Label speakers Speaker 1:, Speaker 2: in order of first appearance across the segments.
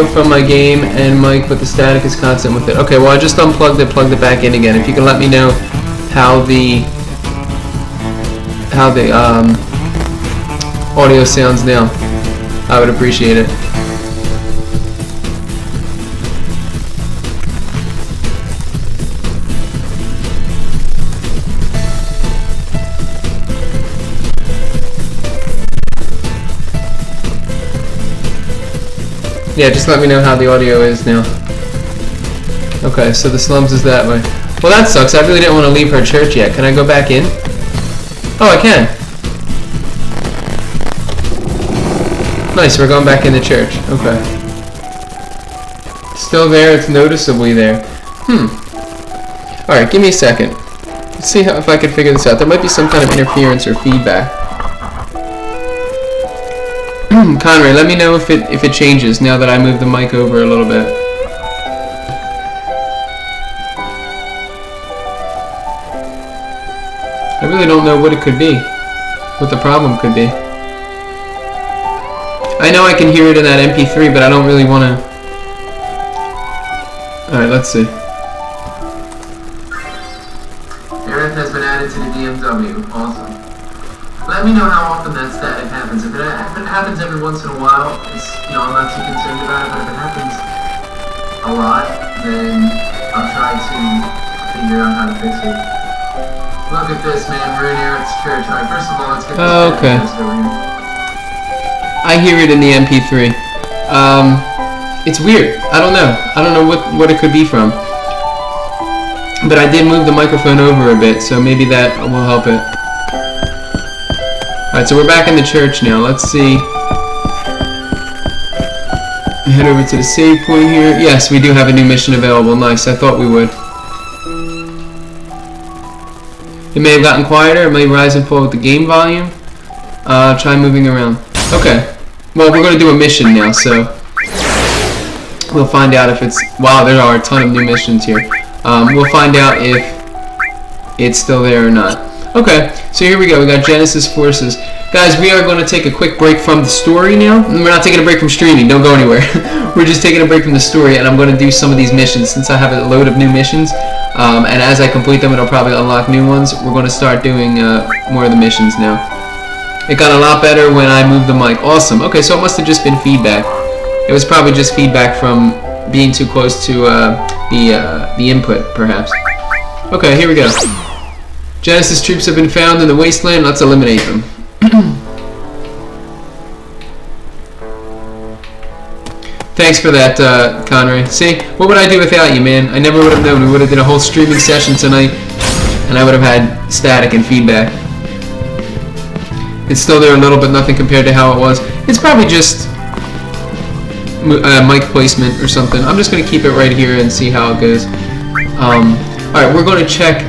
Speaker 1: from my game and mic, but the static is constant with it. Okay, well I just unplugged it, plugged it back in again. If you can let me know how the audio sounds now, I would appreciate it. Yeah, just let me know how the audio is now. Okay, so the slums is that way. Well, that sucks. I really didn't want to leave her church yet. Can I go back in? Oh, I can. Nice, we're going back in the church. Okay. Still there, it's noticeably there. Alright, give me a second. Let's see if I can figure this out. There might be some kind of interference or feedback. Conrad, let me know if it changes now that I move the mic over a little bit. I really don't know what it could be, what the problem could be. I know I can hear it in that MP3, but I don't really want to. Alright, let's see. Eric has been added to the DMW. Awesome. Let me know how often that static happens. If it happens every once in a while, it's, I'm not too concerned about it, but if it happens a lot, then I'll try to figure out how to fix it. Look at this, man. We're in Eric's church. Alright, first of all, let's get this
Speaker 2: okay.
Speaker 1: over here.
Speaker 2: I hear it in the MP3. It's weird. I don't know. I don't know what it could be from. But I did move the microphone over a bit, so maybe that will help it. Alright, so we're back in the church now. Let's see. Head over to the save point here. Yes, we do have a new mission available. Nice, I thought we would. It may have gotten quieter. It may rise and fall with the game volume. Try moving around. Okay. Well, we're going to do a mission now, so we'll find out if it's... Wow, there are a ton of new missions here. We'll find out if it's still there or not. Okay, so here we go. We got Genesis Forces. Guys, we are going to take a quick break from the story now. We're not taking a break from streaming. Don't go anywhere. We're just taking a break from the story, and I'm going to do some of these missions since I have a load of new missions. And as I complete them, it'll probably unlock new ones. We're going to start doing more of the missions now. It got a lot better when I moved the mic. Awesome. Okay, so it must have just been feedback. It was probably just feedback from being too close to the input, perhaps. Okay, here we go. Genesis troops have been found in the wasteland. Let's eliminate them. Thanks for that, Conrad. See, what would I do without you, man? I never would have known. We would have did a whole streaming session tonight, and I would have had static and feedback. It's still there a little, but nothing compared to how it was. It's probably just mic placement or something. I'm just going to keep it right here and see how it goes. Alright, we're going to check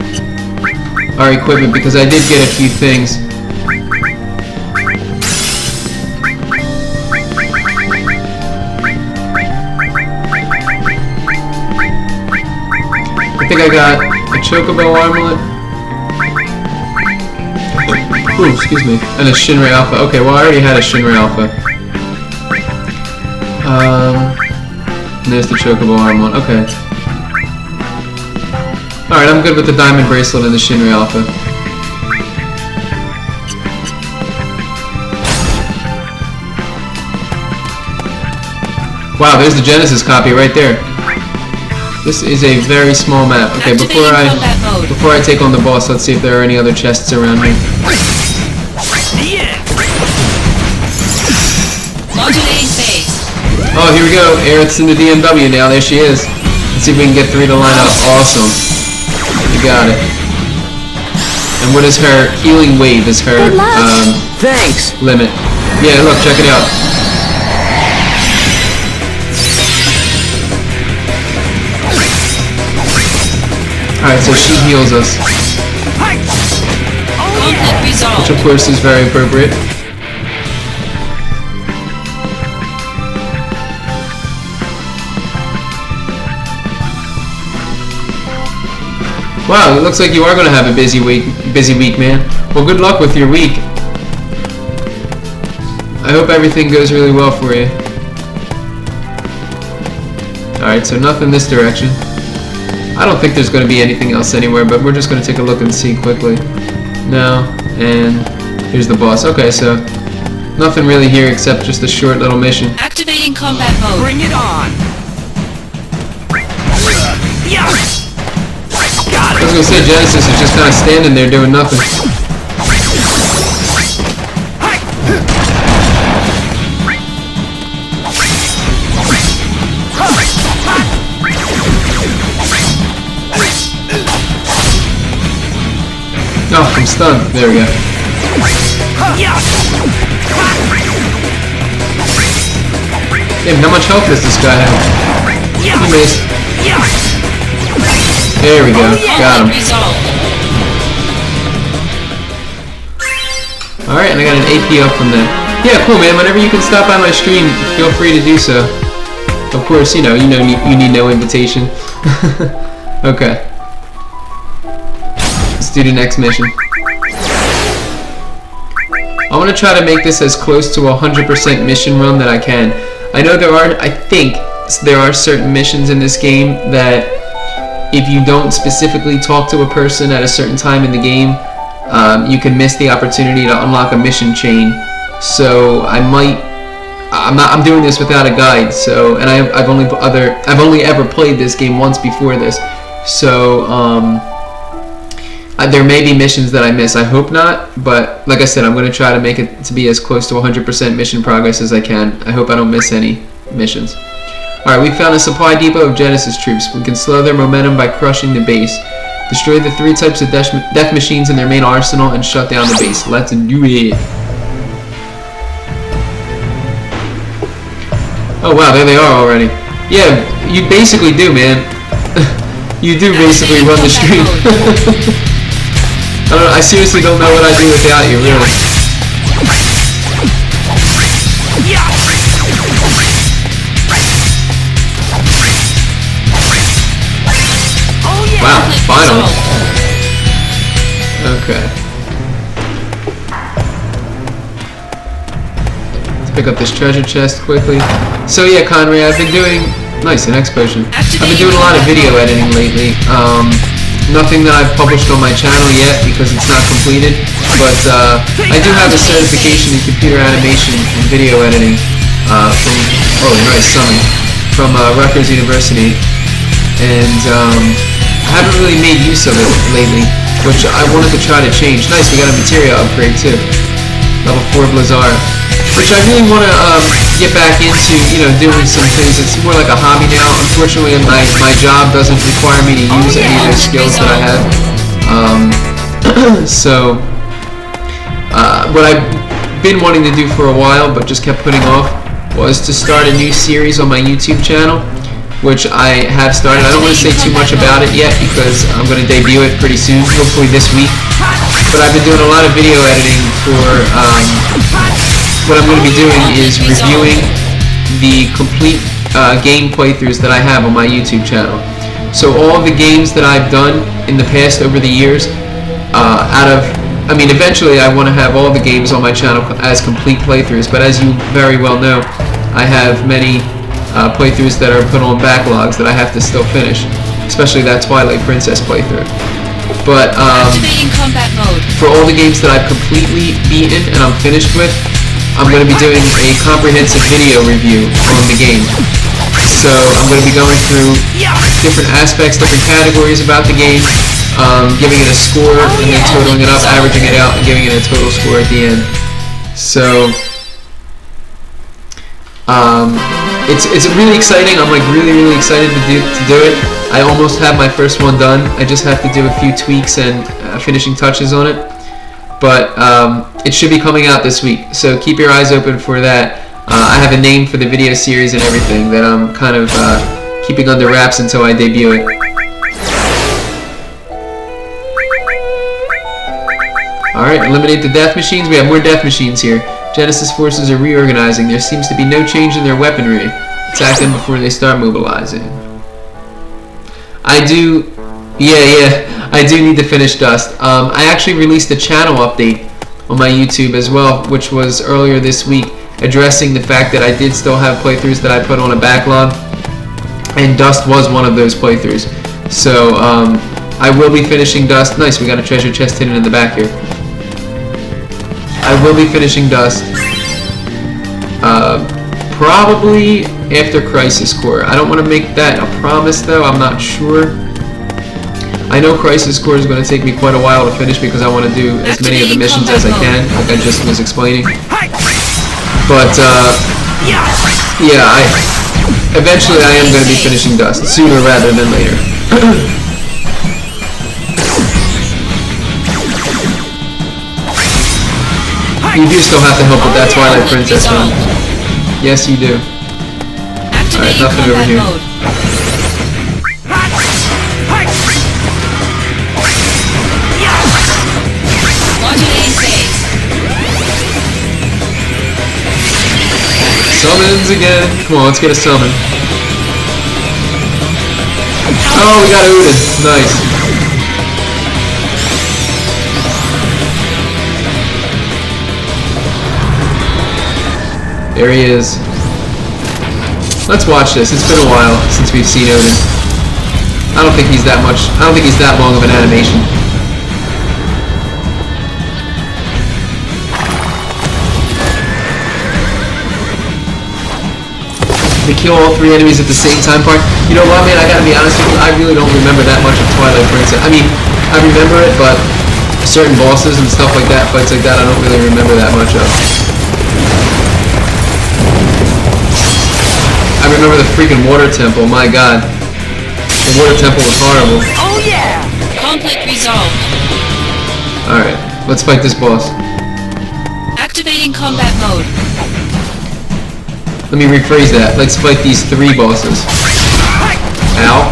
Speaker 2: our equipment because I did get a few things. I think I got a Chocobo armlet. Ooh, excuse me. And a Shinra Alpha. Okay, well I already had a Shinra Alpha. And there's the Chocobo armlet. Okay. Alright, I'm good with the Diamond Bracelet and the Shinra Alpha. Wow, there's the Genesis copy right there. This is a very small map. Okay, before I take on the boss, let's see if there are any other chests around here. Oh, here we go. Aerith's in the DMW now. There she is. Let's see if we can get 3 to line up. Awesome. You got it. And what is her healing wave? Is her
Speaker 3: thanks
Speaker 2: limit? Yeah, look, check it out. Alright, so she heals us. Which of course is very appropriate. Wow, it looks like you are going to have a busy week, man. Well, good luck with your week. I hope everything goes really well for you. Alright, so nothing this direction. I don't think there's going to be anything else anywhere, but we're just going to take a look and see quickly. No, and here's the boss. Okay, so nothing really here except just a short little mission.
Speaker 3: Activating combat mode.
Speaker 4: Bring it on!
Speaker 2: I was going to say Genesis is just kind of standing there doing nothing. Oh, I'm stunned. There we go. Damn, how much health does this guy have? He missed. There we go. Got him. Alright, and I got an AP up from that. Yeah, cool, man. Whenever you can stop by my stream, feel free to do so. Of course, you need no invitation. Okay. Let's do the next mission. I want to try to make this as close to a 100% mission run that I can. I know I think there are certain missions in this game that if you don't specifically talk to a person at a certain time in the game, you can miss the opportunity to unlock a mission chain. So I'm doing this without a guide. So, and I've only ever played this game once before this. So there may be missions that I miss. I hope not, but like I said, I'm going to try to make it to be as close to 100% mission progress as I can. I hope I don't miss any missions. Alright, we found a supply depot of Genesis troops. We can slow their momentum by crushing the base. Destroy the 3 types of death machines in their main arsenal and shut down the base. Let's do it. Oh wow, there they are already. Yeah, you basically do, man. You do basically run the stream. I seriously don't know what I'd do without you, really. Wow, finally. Okay. Let's pick up this treasure chest quickly. So yeah, Conray, I've been doing... Nice, an X potion. I've been doing a lot of video editing lately. Nothing that I've published on my channel yet because it's not completed, but I do have a certification in computer animation and video editing from Rutgers University, and I haven't really made use of it lately, which I wanted to try to change. Nice, we got a materia upgrade too, level 4 Blizzard, which I really want to get back into, doing some things. It's more like a hobby now. Unfortunately, my job doesn't require me to use any of those skills that I have. So, what I've been wanting to do for a while, but just kept putting off, was to start a new series on my YouTube channel, which I have started. I don't want to say too much about it yet because I'm going to debut it pretty soon, hopefully this week. But I've been doing a lot of video editing for... what I'm going to be doing is reviewing the complete game playthroughs that I have on my YouTube channel. So all of the games that I've done in the past over the years, eventually I want to have all the games on my channel as complete playthroughs, but as you very well know, I have many playthroughs that are put on backlogs that I have to still finish, especially that Twilight Princess playthrough. But for all the games that I've completely beaten and I'm finished with, I'm going to be doing a comprehensive video review on the game. So I'm going to be going through different aspects, different categories about the game, giving it a score, and then totaling it up, averaging it out, and giving it a total score at the end. So it's really exciting. I'm really excited to do it. I almost have my first one done. I just have to do a few tweaks and finishing touches on it. But it should be coming out this week, so keep your eyes open for that. I have a name for the video series and everything that I'm kind of keeping under wraps until I debut it. Alright, eliminate the death machines. We have more death machines here. Genesis forces are reorganizing. There seems to be no change in their weaponry. Attack them before they start mobilizing. I do need to finish Dust. I actually released a channel update on my YouTube as well, which was earlier this week, addressing the fact that I did still have playthroughs that I put on a backlog. and Dust was one of those playthroughs. So I will be finishing Dust. Nice, we got a treasure chest hidden in the back here. I will be finishing Dust probably after Crisis Core. I don't want to make that a promise though, I'm not sure. I know Crisis Core is going to take me quite a while to finish because I want to do as many of the missions as I can, like I just was explaining. But yeah, eventually I am going to be finishing Dust, sooner rather than later. You do still have to help with that Twilight Princess run. Yes, you do. Alright, nothing over here. Summons again. Come on, let's get a summon. Oh, we got Udin. Nice. There he is. Let's watch this. It's been a while since we've seen Odin. I don't think he's that long of an animation. To kill all 3 enemies at the same time part. You know what, man, I gotta be honest with you, I really don't remember that much of Twilight Princess. I mean, I remember it, but certain bosses and stuff like that, fights like that, I don't really remember that much of. I remember the freaking water temple, my god. The water temple was horrible.
Speaker 3: Oh yeah! Conflict resolved.
Speaker 2: Alright, let's fight this boss.
Speaker 3: Activating combat mode.
Speaker 2: Let me rephrase that. Let's fight these 3 bosses. Ow.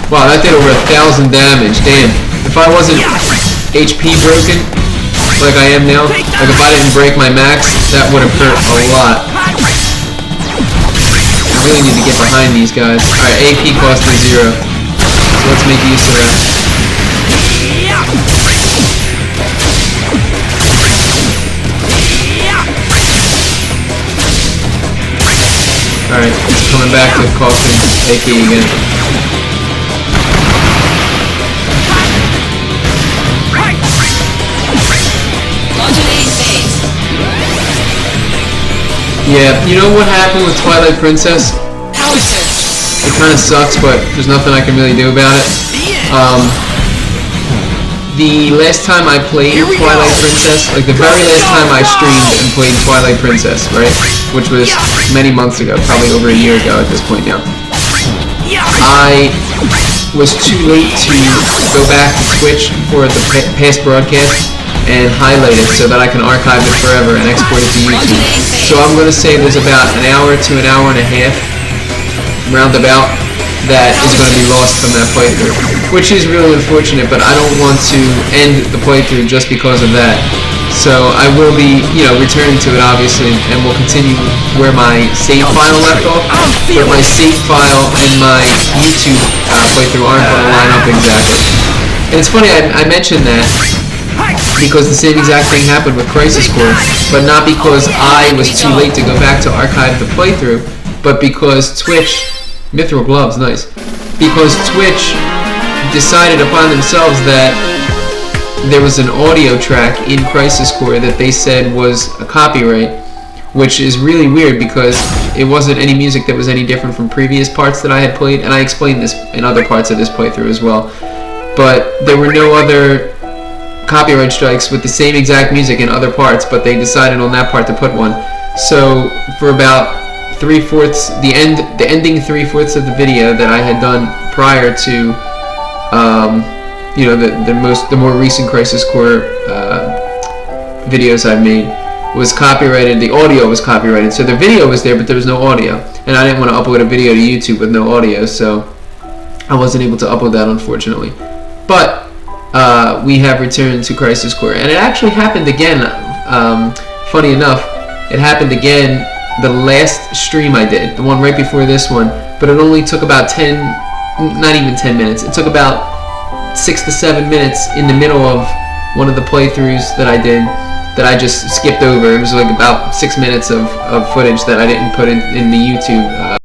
Speaker 2: Wow, that did over 1,000 damage. Damn. If I wasn't HP broken, like I am now, like if I didn't break my max, that would have hurt a lot. I really need to get behind these guys. Alright, AP cost is 0. So let's make use of that. Alright, it's coming back to costing AP again. Yeah, you know what happened with Twilight Princess? It kind of sucks, but there's nothing I can really do about it. The last time I played Twilight Princess, like the very last time I streamed and played Twilight Princess, right? Which was many months ago, probably over a year ago at this point now. I was too late to go back to Twitch for the past broadcast and highlight it so that I can archive it forever and export it to YouTube. So I'm going to say there's about an hour to an hour and a half, roundabout, that is going to be lost from that playthrough, which is really unfortunate, but I don't want to end the playthrough just because of that. So I will be, you know, returning to it obviously, and we'll continue where my save file left off, but my save file and my YouTube playthrough aren't going to line up exactly. And it's funny, I mentioned that because the same exact thing happened with Crisis Core, but not because I was too late to go back to archive the playthrough, but because Twitch, Mithril Gloves, nice, because Twitch decided upon themselves that there was an audio track in Crisis Core that they said was a copyright, which is really weird because it wasn't any music that was any different from previous parts that I had played, and I explained this in other parts of this playthrough as well, but there were no other copyright strikes with the same exact music in other parts, but they decided on that part to put one. So for about 3/4, the ending 3/4 of the video that I had done prior to, you know, the more recent Crisis Core videos I've made was copyrighted. The audio was copyrighted, so the video was there, but there was no audio, and I didn't want to upload a video to YouTube with no audio, so I wasn't able to upload that, unfortunately. But we have returned to Crisis Core, and it actually happened again. Funny enough, it happened again the last stream I did, the one right before this one, but it only took about 10, not even 10 minutes, it took about 6 to 7 minutes in the middle of one of the playthroughs that I did that I just skipped over. It was like about 6 minutes of footage that I didn't put in the YouTube